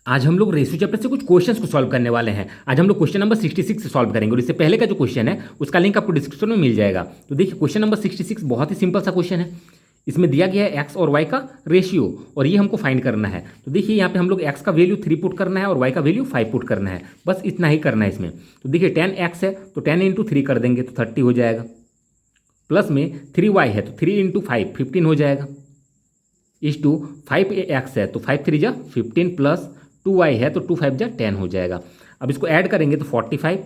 आज हम लोग रेशियो चैप्टर से कुछ क्वेश्चंस को सॉल्व करने वाले हैं। आज हम लोग क्वेश्चन नंबर 66 से सॉल्व करेंगे और इससे पहले का जो क्वेश्चन है उसका लिंक आपको डिस्क्रिप्शन में मिल जाएगा। तो देखिए क्वेश्चन नंबर 66 बहुत ही सिंपल सा क्वेश्चन है। इसमें दिया गया है एक्स और वाई का रेशियो और ये हमको फाइंड करना है। तो देखिए यहाँ पे हम लोग एक्स का वैल्यू 3 पुट करना है और वाई का वैल्यू 5 पुट करना है, बस इतना ही करना है इसमें। तो देखिए 10x है तो 10 इंटू 3 कर देंगे तो 30 हो जाएगा, प्लस में 3y है तो 3 इंटू 5 15 हो जाएगा, इस टू 5x है तो 5 3 जा 15 प्लस 2y है तो 2 5 जा 10 हो जाएगा। अब इसको ऐड करेंगे तो 45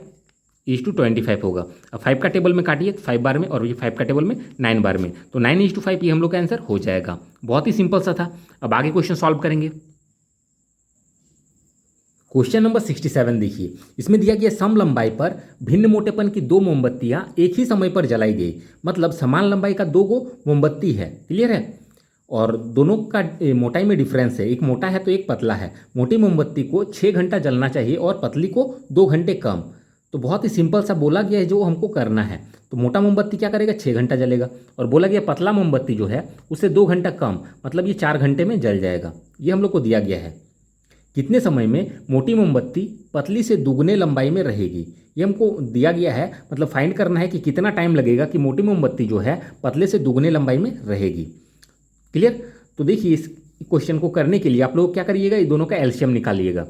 इज टू 25 होगा। अब 5 का टेबल में काटिए 5 बार में और ये 5 का टेबल में 9 बार में, तो 9 इज टू 5 ये हम लोग का आंसर हो जाएगा। बहुत ही सिंपल सा था। अब आगे क्वेश्चन सॉल्व करेंगे। क्वेश्चन नंबर 67 देखिए, इसमें दिया गया सम लंबाई पर भिन्न मोटेपन की 2 मोमबत्तियां एक ही समय पर जलाई गई, मतलब समान लंबाई का 2 गो मोमबत्ती है, क्लियर है, और दोनों का मोटाई में डिफरेंस है, एक मोटा है तो एक पतला है। मोटी मोमबत्ती को 6 घंटा जलना चाहिए और पतली को 2 घंटे कम। तो बहुत ही सिंपल सा बोला गया है जो हमको करना है। तो मोटा मोमबत्ती क्या करेगा, 6 घंटा जलेगा, और बोला गया पतला मोमबत्ती जो है उससे 2 घंटा कम, मतलब ये 4 घंटे में जल जाएगा। ये हम लोग को दिया गया है। कितने समय में मोटी मोमबत्ती पतली से दुगने लंबाई में रहेगी, ये हमको दिया गया है। मतलब फाइंड करना है कि कितना टाइम लगेगा कि मोटी मोमबत्ती जो है पतले से दुगने लंबाई में रहेगी, क्लियर। तो देखिए इस क्वेश्चन को करने के लिए आप लोग क्या करिएगा, ये दोनों का एलसीएम निकालिएगा,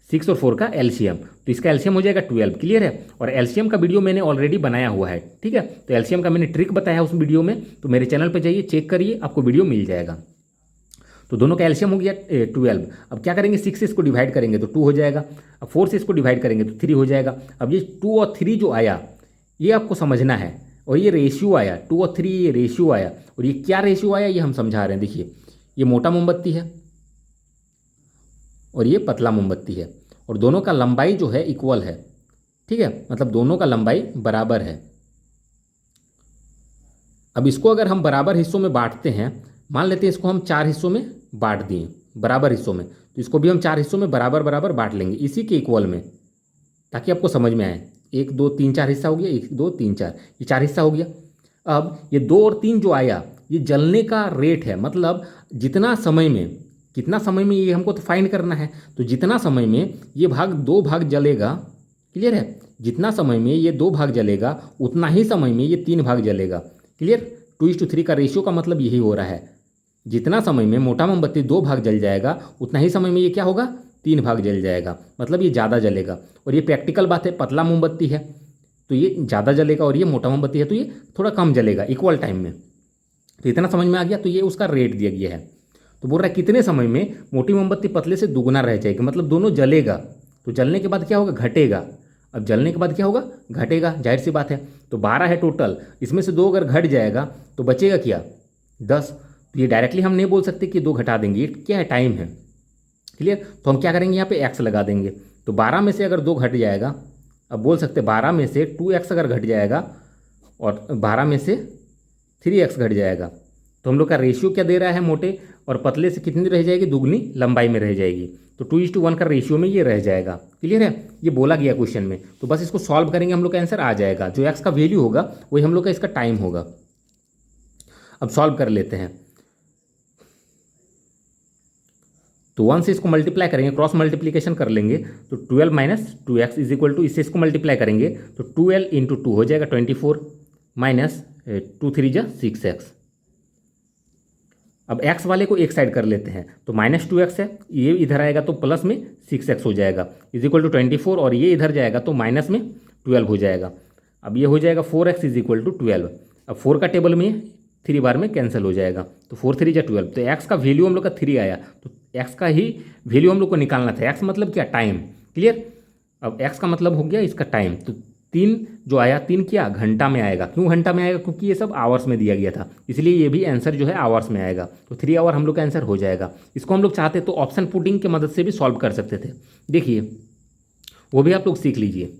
6 और 4 का एलसीएम। तो इसका एलसीएम हो जाएगा 12, क्लियर है। और एलसीएम का वीडियो मैंने ऑलरेडी बनाया हुआ है, ठीक है। तो एलसीएम का मैंने ट्रिक बताया है उस वीडियो में, तो मेरे चैनल पर जाइए चेक करिए, आपको वीडियो मिल जाएगा। तो दोनों का एलसीएम हो गया 12। अब क्या करेंगे, 6 से इसको डिवाइड करेंगे तो 2 हो जाएगा। अब 4 से इसको डिवाइड करेंगे तो 3 हो जाएगा। अब ये 2 और 3 जो आया ये आपको समझना है, और ये रेशियो आया 2 और 3, ये रेशियो आया, और ये क्या रेशियो आया ये हम समझा रहे हैं। देखिए ये मोटा मोमबत्ती है और ये पतला मोमबत्ती है, और दोनों का लंबाई जो है इक्वल है, ठीक है, मतलब दोनों का लंबाई बराबर है। अब इसको अगर हम बराबर हिस्सों में बांटते हैं, मान लेते हैं इसको हम 4 हिस्सों में बांट दिए बराबर हिस्सों में, तो इसको भी हम 4 हिस्सों में बराबर बराबर बांट लेंगे इसी के इक्वल में, ताकि आपको समझ में आए। 1 2 3 4 हिस्सा हो गया, 1 2 3 4, ये 4 हिस्सा हो गया। अब ये 2 और 3 जो आया ये जलने का रेट है, मतलब जितना समय में, कितना समय में ये हमको तो फाइंड करना है। तो जितना समय में ये भाग 2 भाग जलेगा, क्लियर है, जितना समय में ये 2 भाग जलेगा उतना ही समय में ये 3 भाग जलेगा, क्लियर। 2:3 का रेशियो का मतलब यही हो रहा है, जितना समय में मोटा मोमबत्ती 2 भाग जल जाएगा उतना ही समय में ये क्या होगा, 3 भाग जल जाएगा, मतलब ये ज़्यादा जलेगा। और ये प्रैक्टिकल बात है, पतला मोमबत्ती है तो ये ज़्यादा जलेगा, और ये मोटा मोमबत्ती है तो ये थोड़ा कम जलेगा इक्वल टाइम में। तो इतना समझ में आ गया। तो ये उसका रेट दिया गया है। तो बोल रहा है कितने समय में मोटी मोमबत्ती पतले से दुगना रह जाएगी, मतलब दोनों जलेगा। तो जलने के बाद क्या होगा, घटेगा। अब जलने के बाद क्या होगा, घटेगा, जाहिर सी बात है। तो 12 है टोटल, इसमें से 2 अगर घट जाएगा तो बचेगा क्या, 10। तो ये डायरेक्टली हम नहीं बोल सकते कि 2 घटा देंगे, ये क्या है, टाइम है, क्लियर। तो हम क्या करेंगे, यहाँ पे एक्स लगा देंगे। तो 12 में से अगर 2 घट जाएगा, अब बोल सकते 12 में से 2x अगर घट जाएगा और 12 में से 3x घट जाएगा, तो हम लोग का रेशियो क्या दे रहा है, मोटे और पतले से कितनी रह जाएगी, दुगनी लंबाई में रह जाएगी। तो 2:1 का रेशियो में ये रह जाएगा, क्लियर है। ये बोला गया क्वेश्चन में। तो बस इसको सॉल्व करेंगे, हम लोग का आंसर आ जाएगा। जो एक्स का वैल्यू होगा वही हम लोग का इसका टाइम होगा। अब सॉल्व कर लेते हैं। तो 1 से इसको मल्टीप्लाई करेंगे, क्रॉस मल्टीप्लीकेशन कर लेंगे, तो 12 minus 2x is equal to, इससे इसको मल्टीप्लाई करेंगे तो 12 इंटू 2 हो जाएगा 24 माइनस 2 3 जा 6x। अब x वाले को एक साइड कर लेते हैं, तो -2x है, ये इधर आएगा तो प्लस में 6x हो जाएगा इज इक्वल टू 24, और ये इधर जाएगा तो माइनस में 12 हो जाएगा। अब ये हो जाएगा 4x इज इक्वल टू 12। अब 4 का टेबल में 3 बार में कैंसिल हो जाएगा, तो 4 3 जा 12। तो x का वैल्यू हम लोग का 3 आया, तो x का ही वैल्यू हम लोग को निकालना था। x मतलब क्या, टाइम, क्लियर। अब x का मतलब हो गया इसका टाइम। तो 3 जो आया, 3 क्या घंटा में आएगा। क्यों घंटा में आएगा, क्योंकि ये सब आवर्स में दिया गया था, इसलिए ये भी आंसर जो है आवर्स में आएगा। तो 3 आवर हम लोग का आंसर हो जाएगा। इसको हम लोग चाहते तो ऑप्शन पुटिंग की मदद से भी सॉल्व कर सकते थे, देखिए वो भी आप लोग सीख लीजिए।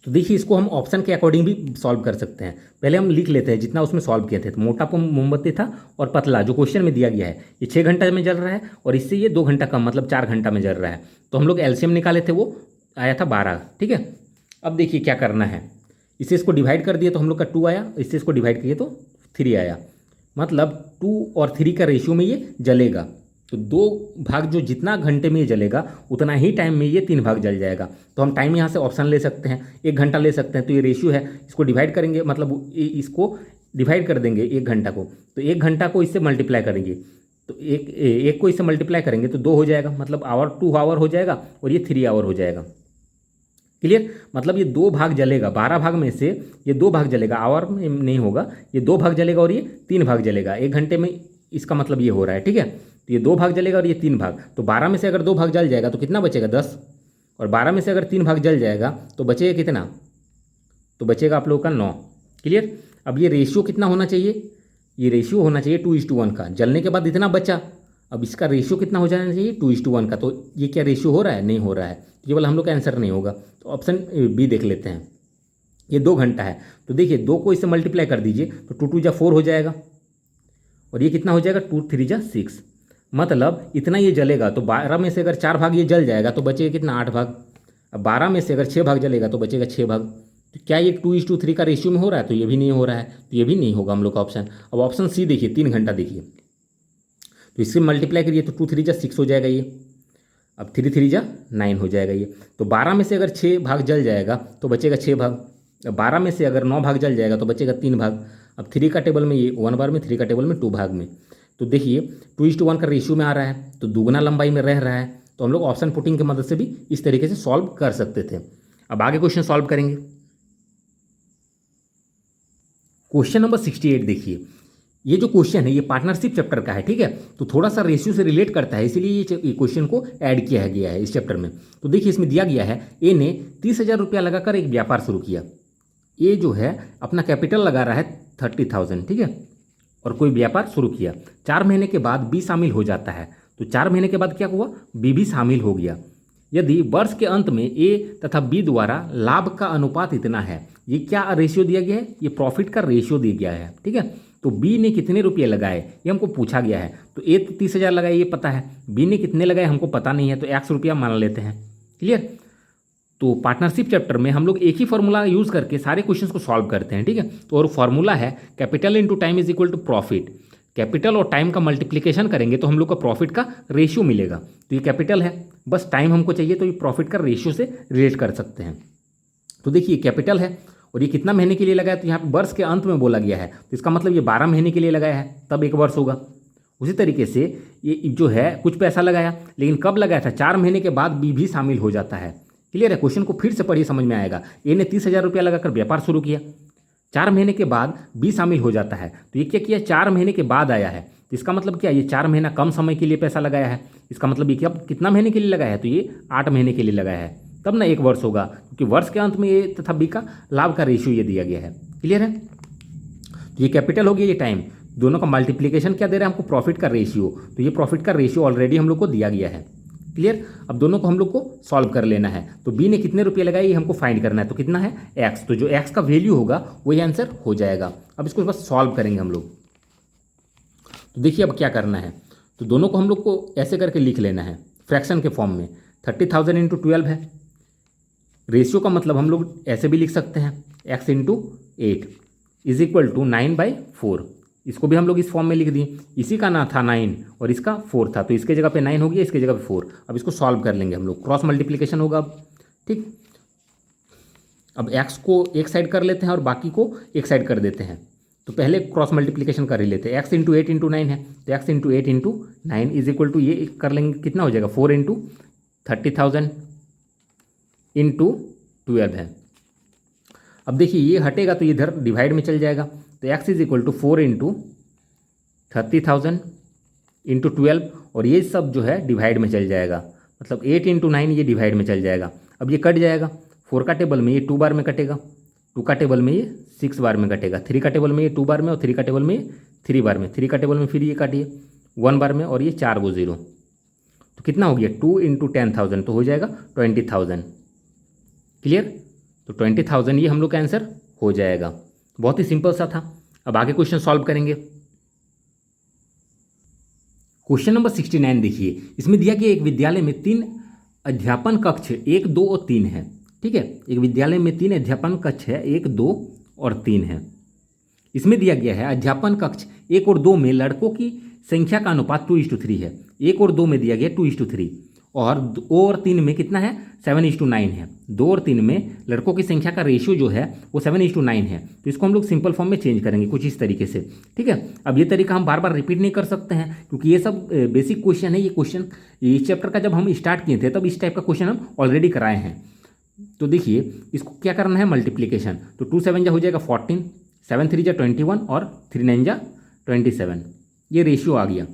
तो देखिए इसको हम ऑप्शन के अकॉर्डिंग भी सॉल्व कर सकते हैं। पहले हम लिख लेते हैं जितना उसमें सॉल्व किए थे। तो मोटा मोमबत्ती था और पतला जो क्वेश्चन में दिया गया है, ये 6 घंटा में जल रहा है, और इससे ये 2 घंटा कम, मतलब 4 घंटा में जल रहा है। तो हम लोग एलसीएम निकाले थे, वो आया था 12, ठीक है। अब देखिए क्या करना है, इससे इसको डिवाइड कर दिए तो हम लोग का 2 आया, इससे इसको डिवाइड किए तो 3 आया, मतलब 2 और 3 का रेशियो में ये जलेगा, तो 2 भाग जो जितना घंटे में ये जलेगा उतना ही टाइम में ये 3 भाग जल जाएगा। तो हम टाइम यहाँ से ऑप्शन ले सकते हैं, 1 घंटा ले सकते हैं। तो ये रेशियो है, इसको डिवाइड करेंगे, मतलब इसको डिवाइड कर देंगे 1 घंटा को, तो 1 घंटा को इससे मल्टीप्लाई करेंगे, तो एक को इससे मल्टीप्लाई करेंगे तो 2 हो जाएगा, मतलब आवर 2 आवर हो जाएगा और ये 3 आवर हो जाएगा। क्लियर, मतलब ये 2 भाग जलेगा, 12 भाग में से ये 2 भाग जलेगा, आवर में नहीं होगा, ये 2 भाग जलेगा और ये 3 भाग जलेगा 1 घंटे में। इसका मतलब ये हो रहा है, ठीक है। तो ये 2 भाग जलेगा और ये 3 भाग, तो 12 में से अगर 2 भाग जल जाएगा तो कितना बचेगा 10, और 12 में से अगर 3 भाग जल जाएगा तो बचेगा कितना, तो बचेगा आप लोगों का 9। क्लियर, अब ये रेशियो कितना होना चाहिए, ये रेशियो होना चाहिए 2:1 का। जलने के बाद इतना बचा, अब इसका रेशियो कितना हो जाना चाहिए 2:1 का। तो ये क्या रेशियो हो रहा है, नहीं हो रहा है, ये वाला हम लोग का आंसर नहीं होगा। तो ऑप्शन बी देख लेते हैं। ये 2 घंटा है, तो देखिए 2 को इससे मल्टीप्लाई कर दीजिए, तो 2 2 जा 4 हो जाएगा, और ये कितना हो जाएगा 2 3 जा 6, मतलब इतना ये जलेगा। तो 12 में से अगर 4 भाग ये जल जाएगा तो बचेगा कितना 8 भाग। अब 12 में से अगर 6 भाग जलेगा तो बचेगा 6 भाग। तो क्या ये 2:3 का रेशियो में हो रहा है, तो ये भी नहीं हो रहा है, तो ये भी नहीं होगा हम लोग का ऑप्शन। अब ऑप्शन सी देखिए 3 घंटा देखिए, तो इससे मल्टीप्लाई करिए तो 2 3 जा 6 हो जाएगा ये, अब 3 3 जा 9 हो जाएगा ये। तो 12 में से अगर 6 भाग जल जाएगा तो बचेगा 6 भाग, 12 में से अगर 9 भाग जल जाएगा तो बचेगा 3 भाग। अब 3 का टेबल में ये 1 बार में, 3 का टेबल में 2 भाग में, तो देखिए 2:1 का रेशियो में आ रहा है, तो दुगना लंबाई में रह रहा है। तो हम लोग ऑप्शन पुटिंग की मदद से भी इस तरीके से सॉल्व कर सकते थे। अब आगे क्वेश्चन सॉल्व करेंगे। क्वेश्चन नंबर 68 देखिए, ये जो क्वेश्चन है ये पार्टनरशिप चैप्टर का है, ठीक है। तो थोड़ा सा रेशियो से रिलेट करता है, इसीलिए ये क्वेश्चन को ऐड किया गया है इस चैप्टर में। तो देखिए इसमें दिया गया है, ए ने 30,000 रुपया लगाकर एक व्यापार शुरू किया। ए जो है अपना कैपिटल लगा रहा है 30,000, ठीक है, और कोई व्यापार शुरू किया। 4 महीने के बाद बी शामिल हो जाता है, तो 4 महीने के बाद क्या हुआ, बी भी शामिल हो गया। यदि वर्ष के अंत में ए तथा बी द्वारा लाभ का अनुपात इतना है, ये क्या रेशियो दिया गया है, ये प्रॉफिट का रेशियो दिया गया है, ठीक है। तो बी ने कितने रुपये लगाए ये हमको पूछा गया है। तो ए तो 30,000 लगाए ये पता है, बी ने कितने लगाए हमको पता नहीं है, तो 100 रुपया मान लेते हैं। क्लियर, तो पार्टनरशिप चैप्टर में हम लोग एक ही फॉर्मूला यूज़ करके सारे क्वेश्चंस को सॉल्व करते हैं, ठीक है। तो और फॉर्मूला है capital into time is equal to profit. Capital और टाइम का मल्टीप्लिकेशन करेंगे तो हम लोग को प्रॉफिट का रेशियो मिलेगा। तो ये कैपिटल है, बस टाइम हमको चाहिए तो ये प्रॉफिट का रेशियो से रिलेट कर सकते हैं। तो देखिए कैपिटल है और ये कितना महीने के लिए लगाया, तो यहाँ पे वर्ष के अंत में बोला गया है, तो इसका मतलब ये 12 महीने के लिए लगाया है, तब 1 वर्ष होगा। उसी तरीके से ये जो है कुछ पैसा लगाया, लेकिन कब लगाया था, 4 महीने के बाद बी भी शामिल हो जाता है। क्लियर है, क्वेश्चन को फिर से पढ़िए समझ में आएगा। ए ने 30,000 रुपया लगाकर व्यापार शुरू किया, 4 महीने के बाद बी शामिल हो जाता है। तो ये क्या किया, 4 महीने के बाद आया है, तो इसका मतलब क्या, ये 4 महीना कम समय के लिए पैसा लगाया है। इसका मतलब ये क्या, कितना महीने के लिए लगाया है, तो ये 8 महीने के लिए लगाया है, तब ना 1 वर्ष होगा, क्योंकि वर्ष के अंत में ए तथा बी का लाभ का रेशियो ये दिया गया है। क्लियर है, तो ये कैपिटल हो गया, ये टाइम, दोनों का मल्टीप्लिकेशन क्या दे रहा है हमको, प्रॉफिट का रेशियो। तो ये प्रॉफिट का रेशियो ऑलरेडी हम लोग को दिया गया है। क्लियर, अब दोनों को हम लोग को सॉल्व कर लेना है। तो बी ने कितने रुपये लगाए ये हमको फाइंड करना है, तो कितना है एक्स, तो जो एक्स का वैल्यू होगा वही आंसर हो जाएगा। अब इसको बस सॉल्व करेंगे हम लोग। तो देखिए अब क्या करना है, तो दोनों को हम लोग को ऐसे करके लिख लेना है फ्रैक्शन के फॉर्म में। 30,000 इंटू 12 है, रेशियो का मतलब हम लोग ऐसे भी लिख सकते हैं x into 8 is equal to 9/4। इसको भी हम लोग इस फॉर्म में लिख दिए, इसी का ना था 9 और इसका 4 था, तो इसके जगह पे 9 हो गया, इसके जगह पे 4। अब इसको सॉल्व कर लेंगे हम लोग, क्रॉस मल्टीप्लिकेशन होगा अब, ठीक। अब x को एक साइड कर लेते हैं और बाकी को एक साइड कर देते हैं। तो पहले क्रॉस मल्टीप्लिकेशन कर ही लेते हैं, x इंटू 8 इंटू 9 है, तो x into 8 into 9 is equal to, ये कर लेंगे कितना हो जाएगा 4 इंटू 30,000 इंटू 12 है। अब देखिए ये हटेगा तो इधर डिवाइड में चल जाएगा, तो x is equal to 4 into 30,000 into 12, और ये सब जो है डिवाइड में चल जाएगा, मतलब 8 इंटू 9 ये डिवाइड में चल जाएगा। अब ये कट जाएगा, 4 का टेबल में ये 2 बार में कटेगा, 2 का टेबल में ये 6 बार में कटेगा, 3 का टेबल में ये 2 बार में, और 3 का टेबल में ये 3 बार में, 3 का टेबल में फिर ये काटिए 1 बार में, और ये 4 गो 0, तो कितना हो गया 2 इंटू 10,000, तो हो जाएगा 20,000। क्लियर, तो 20,000 ये हम लोग का आंसर हो जाएगा। बहुत ही सिंपल सा था। अब आगे क्वेश्चन सॉल्व करेंगे। क्वेश्चन नंबर 69 देखिए, इसमें दिया गया एक विद्यालय में 3 अध्यापन कक्ष 1, 2 और 3 है, ठीक है। एक विद्यालय में 3 अध्यापन कक्ष है, 1, 2 और 3 है। इसमें दिया गया है अध्यापन कक्ष 1 और 2 में लड़कों की संख्या का अनुपात 2:3 है। 1 और 2 में दिया गया 2:3 और 2 और 3 में कितना है 7:9 है। 2 और 3 में लड़कों की संख्या का रेशियो जो है वो 7:9 है। तो इसको हम लोग सिंपल फॉर्म में चेंज करेंगे कुछ इस तरीके से, ठीक है। अब ये तरीका हम बार बार रिपीट नहीं कर सकते हैं क्योंकि ये सब बेसिक क्वेश्चन है। ये क्वेश्चन इस चैप्टर का जब हम स्टार्ट किए थे तब इस टाइप का क्वेश्चन हम ऑलरेडी कराए हैं। तो देखिए इसको क्या करना है मल्टीप्लीकेशन, तो 2 7 जा हो जाएगा 14, 7 3 जा 21 और 3 9 जा 27, ये रेशियो आ गया।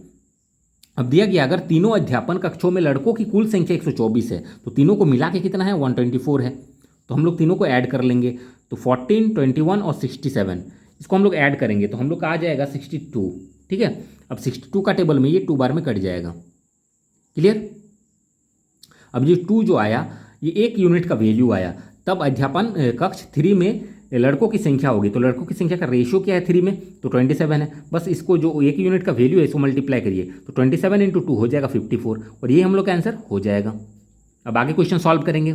अब दिया गया अगर तीनों अध्यापन कक्षों में लड़कों की कुल संख्या 124 है तो तीनों को मिला के कितना है 124 है। तो हम लोग तीनों को ऐड कर लेंगे, तो 14, 21 और 67 इसको हम लोग ऐड करेंगे तो हम लोग का आ जाएगा 62, ठीक है। अब 62 का टेबल में ये 2 बार में कट जाएगा, क्लियर। अब ये 2 जो आया ये 1 यूनिट का वैल्यू आया, तब अध्यापन कक्ष 3 में लड़कों की संख्या होगी, तो लड़कों की संख्या का रेशियो क्या है 3 में, तो 27 है। बस इसको जो 1 यूनिट का वैल्यू है इसको मल्टीप्लाई करिए, तो 27 × 2 हो जाएगा 54 और ये हम लोग का आंसर हो जाएगा। अब आगे क्वेश्चन सॉल्व करेंगे।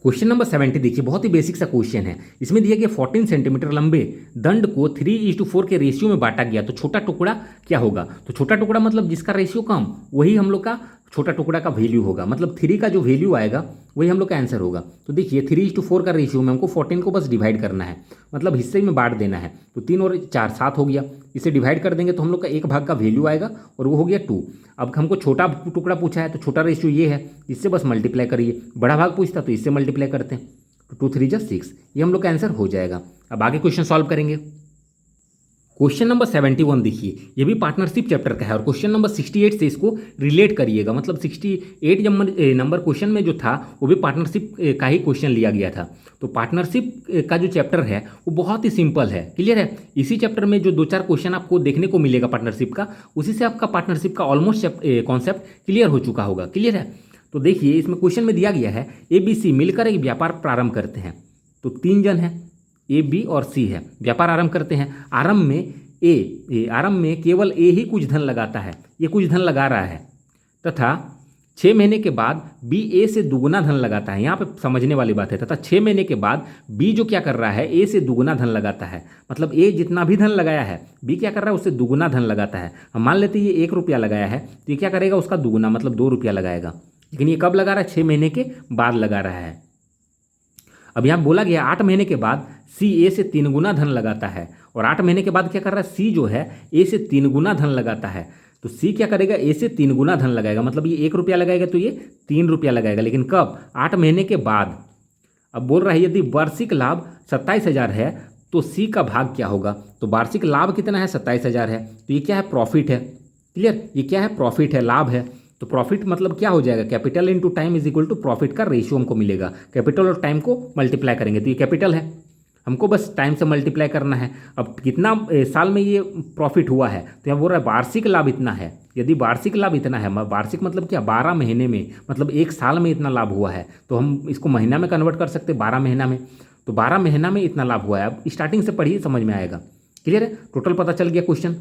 क्वेश्चन नंबर 70 देखिए, बहुत ही बेसिक सा क्वेश्चन है। इसमें दिया गया 14 सेंटीमीटर लंबे दंड को 3:4 के रेशियो में बांटा गया, तो छोटा टुकड़ा क्या होगा, तो छोटा टुकड़ा मतलब जिसका रेशियो कम वही हम लोग का छोटा टुकड़ा का वैल्यू होगा, मतलब 3 का जो वैल्यू आएगा वही हम लोग का आंसर होगा। तो देखिए 3:4 का रेशियो में हमको 14 को बस डिवाइड करना है, मतलब हिस्से में बांट देना है, तो 3 और 4 7 हो गया। इसे डिवाइड कर देंगे तो हम लोग का 1 भाग का वैल्यू आएगा और वो हो गया 2। अब हमको छोटा टुकड़ा पूछा है तो छोटा रेशियो ये है, इससे बस मल्टीप्लाई करिए। बड़ा भाग पूछता तो इससे मल्टीप्लाई करते हैं, तो 2 3 जा 6, ये हम लोग का आंसर हो जाएगा। अब आगे क्वेश्चन सॉल्व करेंगे। क्वेश्चन नंबर 71 देखिए, ये भी पार्टनरशिप चैप्टर का है और क्वेश्चन नंबर 68 से इसको रिलेट करिएगा, मतलब 68 नंबर क्वेश्चन में जो था वो भी पार्टनरशिप का ही क्वेश्चन लिया गया था। तो पार्टनरशिप का जो चैप्टर है वो बहुत ही सिंपल है, क्लियर है। इसी चैप्टर में जो 2-4 क्वेश्चन आपको देखने को मिलेगा पार्टनरशिप का, उसी से आपका पार्टनरशिप का ऑलमोस्ट कॉन्सेप्ट क्लियर हो चुका होगा, क्लियर है। तो देखिए इसमें क्वेश्चन में दिया गया है ABC मिलकर एक व्यापार प्रारंभ करते हैं, तो 3 जन हैं, A B और C है, व्यापार आरंभ करते हैं। आरंभ में केवल A ही कुछ धन लगाता है, ये कुछ धन लगा रहा है, तथा 6 महीने के बाद B A से दुगुना धन लगाता है। यहाँ पे समझने वाली बात है, तथा 6 महीने के बाद B जो क्या कर रहा है A से दुगुना धन लगाता है, मतलब A जितना भी धन लगाया है B क्या कर रहा है उससे दुगुना धन लगाता है। हम मान लेते हैं ये 1 रुपया लगाया है तो ये क्या करेगा उसका दुगुना मतलब 2 रुपया लगाएगा, लेकिन ये कब लगा रहा है 6 महीने के बाद लगा रहा है। अब यहाँ बोला गया 8 महीने के बाद C A से 3 गुना धन लगाता है, और 8 महीने के बाद क्या कर रहा है C जो है A से 3 गुना धन लगाता है, तो C क्या करेगा A से 3 गुना धन लगाएगा, मतलब ये 1 रुपया लगाएगा तो ये 3 रुपया लगाएगा, लेकिन कब 8 महीने के बाद। अब बोल रहा है यदि वार्षिक लाभ 27,000 है तो C का भाग क्या होगा, तो वार्षिक लाभ कितना है 27,000 है, तो ये क्या है प्रॉफिट है, क्लियर, ये क्या है प्रॉफिट है, लाभ है। तो प्रॉफिट मतलब क्या हो जाएगा capital into time is equal to profit का रेशियो हमको मिलेगा, कैपिटल और टाइम को मल्टीप्लाई करेंगे तो ये कैपिटल है, हमको बस टाइम से मल्टीप्लाई करना है। अब कितना साल में ये प्रॉफिट हुआ है, तो यहाँ बोल रहा है वार्षिक लाभ इतना है। यदि वार्षिक लाभ इतना है, वार्षिक मतलब क्या 12 महीने में, मतलब 1 साल में इतना लाभ हुआ है, तो हम इसको महीना में कन्वर्ट कर सकते हैं 12 महीना में, तो 12 महीना में इतना लाभ हुआ है। अब स्टार्टिंग से पढ़िए समझ में आएगा, क्लियर है, टोटल पता चल गया क्वेश्चन।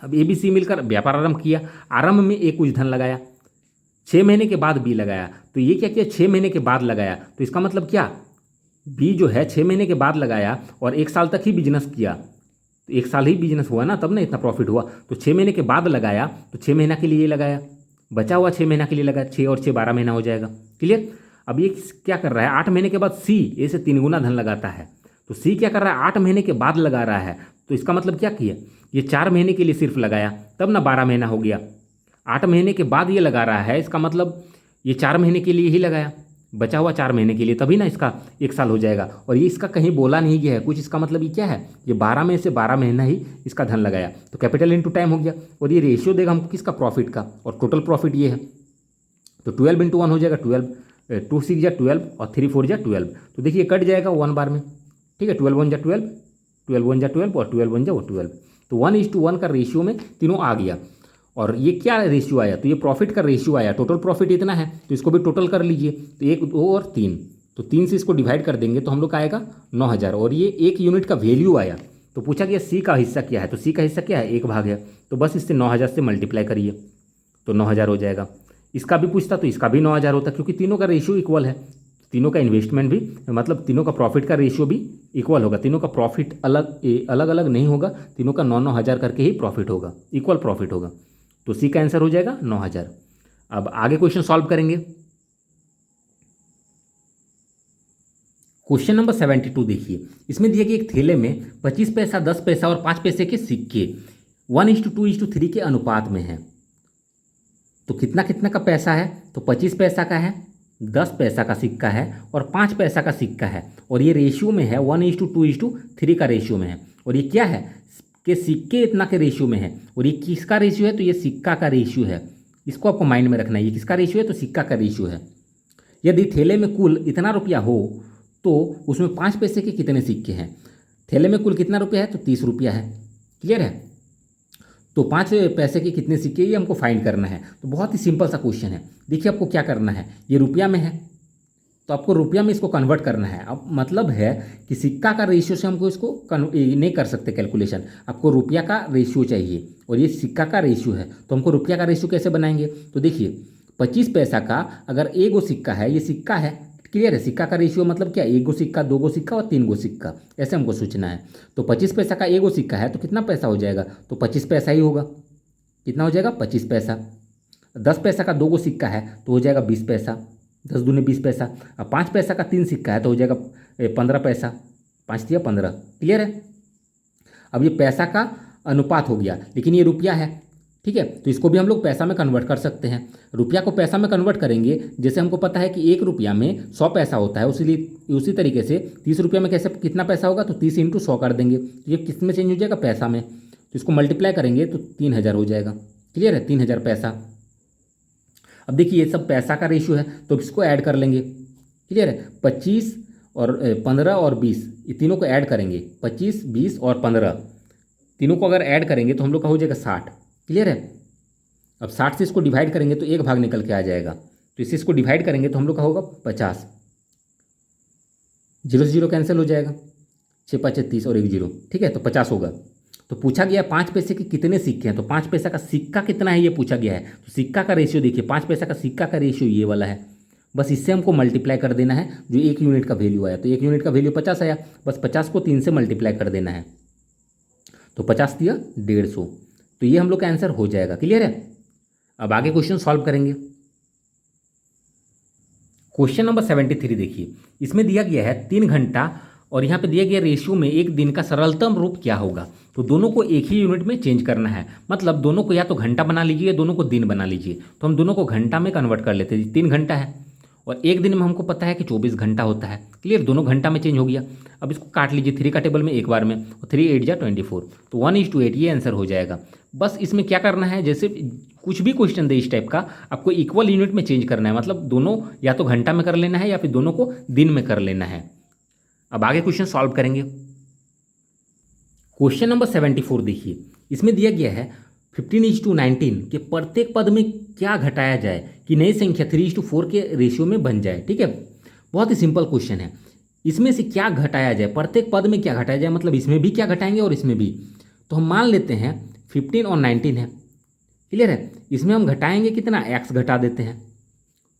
अब ABC मिलकर व्यापार आरंभ किया, आरंभ में A कुछ धन लगाया, 6 महीने के बाद B लगाया, तो ये क्या किया 6 महीने के बाद लगाया, तो इसका मतलब क्या B जो है 6 महीने के बाद लगाया और 1 साल तक ही बिजनेस किया, तो 1 साल ही बिजनेस हुआ ना, तब ना इतना प्रॉफिट हुआ। तो 6 महीने के बाद लगाया तो 6 महीना के लिए लगाया, बचा हुआ 6 महीना के लिए लगाया, 6 और 6 12 महीना हो जाएगा, क्लियर। अब ये क्या कर रहा है 8 महीने के बाद C A से 3 गुना धन लगाता है, तो C क्या कर रहा है 8 महीने के बाद लगा रहा है, तो इसका मतलब क्या किया ये 4 महीने के लिए सिर्फ लगाया, तब ना 12 महीना हो गया। 8 महीने के बाद ये लगा रहा है, इसका मतलब ये 4 महीने के लिए ही लगाया, बचा हुआ 4 महीने के लिए, तभी ना इसका 1 साल हो जाएगा। और ये इसका कहीं बोला नहीं गया है कुछ, इसका मतलब ये क्या है ये 12 में से 12 महीना ही इसका धन लगाया, तो कैपिटल इंटू टाइम हो गया, और ये रेशियो देगा हमको किसका प्रॉफिट का, और टोटल प्रॉफिट ये है, तो 12 × 1 हो जाएगा 12, 2 6 जा 12 और 3 4 जा 12, तो देखिए कट जाएगा 1 बार में, ठीक है, 12 1 जा 12, 12 1 जा 12 और 12 1 जा 12, तो 1:1 का रेशियो में तीनों आ गया। और ये क्या रेशियो आया, तो ये प्रॉफिट का रेशियो आया, टोटल प्रॉफिट इतना है तो इसको भी टोटल कर लीजिए, तो 1 2 और 3, तो 3 से इसको डिवाइड कर देंगे तो हम लोग का आएगा 9,000, और ये 1 यूनिट का वैल्यू आया। तो पूछा गया C का हिस्सा क्या है, तो C का हिस्सा क्या है 1 भाग है, तो बस इससे 9,000 से मल्टीप्लाई करिए तो 9,000 हो जाएगा। इसका भी पूछता तो इसका भी 9,000 होता, क्योंकि तीनों का रेशियो इक्वल है, तीनों का इन्वेस्टमेंट भी मतलब तीनों का प्रॉफिट का रेशियो भी इक्वल होगा, तीनों का प्रॉफिट अलग अलग नहीं होगा, तीनों का 9,000 करके ही प्रॉफिट होगा, इक्वल प्रॉफिट होगा। तो सी का आंसर हो जाएगा 9,000। अब आगे क्वेश्चन सॉल्व करेंगे। क्वेश्चन नंबर 72 देखिए, इसमें दिया कि एक थैले में 25 पैसा, 10 पैसा और 5 पैसे के सिक्के 1:2:3 के अनुपात में है। तो कितना कितना का पैसा है? तो 25 पैसा का है, 10 पैसा का सिक्का है और 5 पैसा का सिक्का है, और ये रेशियो में है 1:2:3 का रेशियो में है। और ये क्या है कि सिक्के इतना के रेशियो में है, और ये किसका रेशियो है? तो ये सिक्का का रेशियो है। इसको आपको माइंड में रखना है, ये किसका रेशियो है? तो सिक्का का रेशियो है। यदि थैले में कुल इतना रुपया हो तो उसमें 5 पैसे के कितने सिक्के हैं? थैले में कुल कितना रुपया है? तो 30 रुपया है। क्लियर है? तो 5 पैसे के कितने सिक्के, ये हमको फाइंड करना है। तो बहुत ही सिंपल सा क्वेश्चन है। देखिए आपको क्या करना है, ये रुपया में है तो आपको रुपया में इसको कन्वर्ट करना है। अब मतलब है कि सिक्का का रेशियो से हमको इसको नहीं कर सकते कैलकुलेशन, आपको रुपया का रेशियो चाहिए और ये सिक्का का रेशियो है। तो हमको रुपया का रेशियो कैसे बनाएंगे? तो देखिए 25 पैसा का अगर एक गो सिक्का है, ये सिक्का है, क्लियर है? सिक्का का रेशियो मतलब क्या? एक गो सिक्का, 2 गो सिक्का और 3 गो सिक्का, ऐसे हमको सोचना है। तो 25 पैसा का एक गो सिक्का है तो कितना पैसा हो जाएगा? तो 25 पैसा ही होगा। कितना हो जाएगा? 25 पैसा। 10 पैसा का 2 गो सिक्का है तो हो जाएगा 20 पैसा, 10 दूनी 20 पैसा। अब 5 पैसा का 3 सिक्का है तो हो जाएगा 15 पैसा, 5 दिया 15। क्लियर है? अब ये पैसा का अनुपात हो गया, लेकिन ये रुपया है, ठीक है? तो इसको भी हम लोग पैसा में कन्वर्ट कर सकते हैं। रुपया को पैसा में कन्वर्ट करेंगे, जैसे हमको पता है कि 1 रुपया में 100 पैसा होता है, उसी तरीके से 30 रुपया में कैसे कितना पैसा होगा? तो 30 × 100 कर देंगे, तो ये किस में चेंज हो जाएगा? पैसा में। तो इसको मल्टीप्लाई करेंगे तो 3,000 हो जाएगा। क्लियर है? 3,000 पैसा। अब देखिए ये सब पैसा का रेशियो है तो इसको ऐड कर लेंगे। क्लियर है? 25 और 15 और 20, ये तीनों को ऐड करेंगे। 25, 20 और 15 तीनों को अगर ऐड करेंगे तो हम लोग का हो जाएगा 60। क्लियर है? अब 60 से इसको डिवाइड करेंगे तो एक भाग निकल के आ जाएगा, तो इससे इसको डिवाइड करेंगे तो हम लोग का होगा 50। 0 से 0 कैंसिल हो जाएगा, 6 × 5 = 30 और 1 0, ठीक है? तो 50 होगा। तो पूछा गया 5 पैसे के कितने सिक्के हैं, तो 5 पैसा का सिक्का कितना है ये पूछा गया है। तो सिक्का का रेशियो देखिए, 5 पैसा का सिक्का का रेशियो ये वाला है। बस इससे हमको मल्टीप्लाई कर देना है, जो 1 यूनिट का वैल्यू आया। तो 1 यूनिट का वैल्यू 50 आया, बस 50 को 3 से मल्टीप्लाई कर देना है। तो 50 दिया 150, तो ये हम लोग का आंसर हो जाएगा। क्लियर है? अब आगे क्वेश्चन सॉल्व करेंगे। क्वेश्चन नंबर 73 देखिए, इसमें दिया गया है 3 घंटा और यहाँ पे दिया गया रेशियो में एक दिन का सरलतम रूप क्या होगा। तो दोनों को एक ही यूनिट में चेंज करना है, मतलब दोनों को या तो घंटा बना लीजिए या दोनों को दिन बना लीजिए। तो हम दोनों को घंटा में कन्वर्ट कर लेते हैं। 3 घंटा है और एक दिन में हमको पता है कि 24 घंटा होता है। क्लियर? दोनों घंटा में चेंज हो गया। अब इसको काट लीजिए 3 का टेबल में एक बार में, और 3 × 8 = 24, तो 1:8 ये आंसर हो जाएगा। बस इसमें क्या करना है, जैसे कुछ भी क्वेश्चन दे इस टाइप का, आपको इक्वल यूनिट में चेंज करना है, मतलब दोनों या तो घंटा में कर लेना है या फिर दोनों को दिन में कर लेना है। अब आगे क्वेश्चन सॉल्व करेंगे। क्वेश्चन नंबर 74 देखिए, इसमें दिया गया है 15:19 के प्रत्येक पद में क्या घटाया जाए कि नई संख्या 3:4 के रेशियो में बन जाए। ठीक है? बहुत ही सिंपल क्वेश्चन है। इसमें से क्या घटाया जाए, प्रत्येक पद में क्या घटाया जाए, मतलब इसमें भी क्या घटाएंगे और इसमें भी। तो हम मान लेते हैं 15 और 19 है। क्लियर है? इसमें हम घटाएंगे कितना, x घटा देते हैं,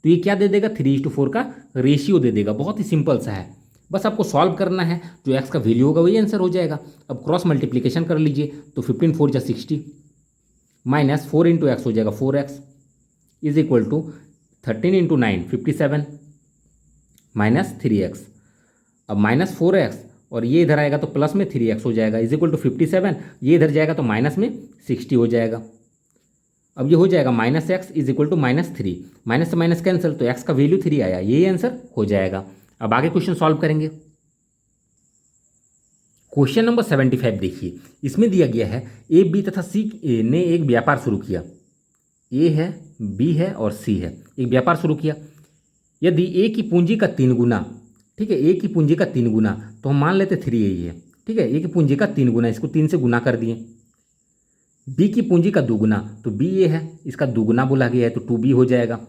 तो ये क्या दे देगा, 3:4 का रेशियो दे देगा। बहुत ही सिंपल सा है, बस आपको सॉल्व करना है, जो x का वैल्यू होगा वही आंसर हो जाएगा। अब क्रॉस मल्टीप्लिकेशन कर लीजिए, तो 15 × 4 = 60 माइनस 4 × x हो जाएगा 4x is equal to 13 × 9 57 minus 3x। अब माइनस 4x और ये इधर आएगा तो प्लस में 3x हो जाएगा इज इक्वल टू 57, ये इधर जाएगा तो माइनस में 60 हो जाएगा। अब ये हो जाएगा -x is equal to -3, minus से माइनस कैंसिल, तो x का वैल्यू 3 आया, यही आंसर हो जाएगा। अब आगे क्वेश्चन सॉल्व करेंगे। क्वेश्चन नंबर 75 देखिए, इसमें दिया गया है ए, बी तथा सी ने एक व्यापार शुरू किया। ए है, बी है और सी है, एक व्यापार शुरू किया। यदि ए की पूंजी का 3 गुना, ठीक है, ए की पूंजी का 3 गुना, तो हम मान लेते 3 यही है। ठीक है? ए की पूंजी का 3 गुना, इसको 3 से गुना कर दिए। बी की पूंजी का 2 गुना, तो बी ए है, इसका 2 गुना बोला गया है तो 2b हो जाएगा।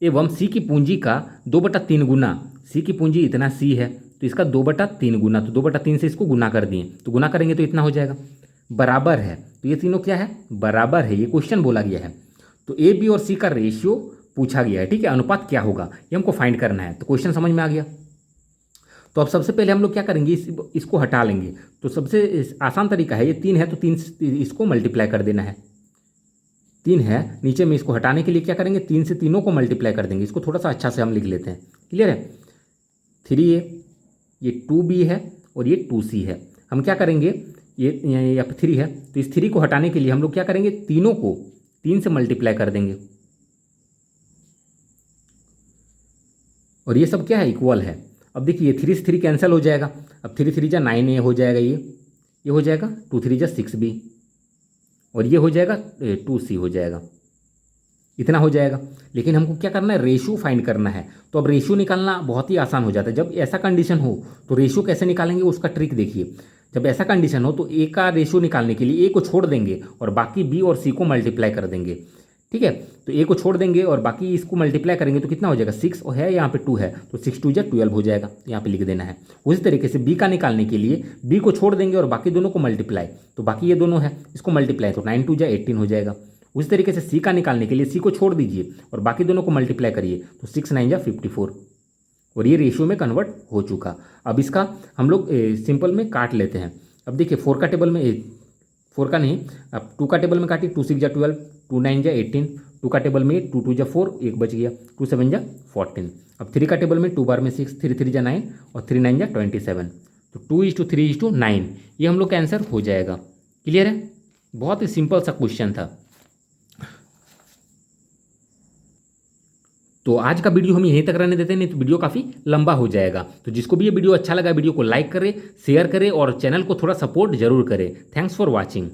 एवं सी की पूंजी का 2/3 गुना, सी की पूंजी इतना सी है तो इसका 2/3 गुना, तो 2/3 से इसको गुना कर दिए, तो गुना करेंगे तो इतना हो जाएगा। बराबर है, तो ये तीनों क्या है, बराबर है, ये क्वेश्चन बोला गया है। तो ए, बी और सी का रेशियो पूछा गया है। ठीक है? अनुपात क्या होगा ये हमको फाइंड करना है। तो क्वेश्चन समझ में आ गया। तो अब सबसे पहले हम लोग क्या करेंगे, इसको हटा लेंगे। तो सबसे आसान तरीका है, ये 3 है तो 3 इसको मल्टीप्लाई कर देना है। 3 है, नीचे में इसको हटाने के लिए क्या करेंगे, 3 से तीनों को मल्टीप्लाई कर देंगे। इसको थोड़ा सा अच्छा से हम लिख लेते हैं, क्लियर है। 3a, ये 2b है और ये 2c है। हम क्या करेंगे, ये यहाँ पे 3 है तो इस 3 को हटाने के लिए हम लोग क्या करेंगे, तीनों को 3 से मल्टीप्लाई कर देंगे और ये सब क्या है, इक्वल है। अब देखिए 3 से 3 कैंसिल हो जाएगा। अब 3 3 जा 9a हो जाएगा, ये हो जाएगा 2 3 जा 6b और ये हो जाएगा 2c हो जाएगा, इतना हो जाएगा। लेकिन हमको क्या करना है, रेशो फाइंड करना है। तो अब रेशो निकालना बहुत ही आसान हो जाता है। जब ऐसा कंडीशन हो तो रेशो कैसे निकालेंगे, उसका ट्रिक देखिए। जब ऐसा कंडीशन हो तो ए का रेशो निकालने के लिए ए को छोड़ देंगे और बाकी बी और सी को मल्टीप्लाई कर देंगे, ठीक है। तो ए को छोड़ देंगे और बाकी इसको मल्टीप्लाई करेंगे तो कितना हो जाएगा, 6 और है यहाँ पे 2 है तो 6 2 जा 12 हो जाएगा, यहाँ पे लिख देना है। उसी तरीके से बी का निकालने के लिए बी को छोड़ देंगे और बाकी दोनों को मल्टीप्लाई, तो बाकी ये दोनों है इसको मल्टीप्लाई तो 9 2 जा 18 हो जाएगा। उसी तरीके से सी का निकालने के लिए सी को छोड़ दीजिए और बाकी दोनों को मल्टीप्लाई करिए तो 6 9 जा 54 और ये रेशियो में कन्वर्ट हो चुका। अब इसका हम लोग सिंपल में काट लेते हैं। अब देखिए 4 का टेबल में 4 का नहीं, अब 2 का टेबल में काटिए, 2 6 जा 12, 2 9 जा 18, 2 का टेबल में 2 2 जा 4, एक बच गया, 2 7 जा 14। अब 3 का टेबल में 2 बार में 6, 3 3 जा 9 और 3 9 जा 27, तो 2:3:9 ये हम लोग का आंसर हो जाएगा। क्लियर है, बहुत ही सिंपल सा क्वेश्चन था। तो आज का वीडियो हम यहीं तक रहने देते हैं, नहीं तो वीडियो काफ़ी लंबा हो जाएगा। तो जिसको भी ये वीडियो अच्छा लगा, वीडियो को लाइक करें, शेयर करें और चैनल को थोड़ा सपोर्ट जरूर करें। Thanks for watching.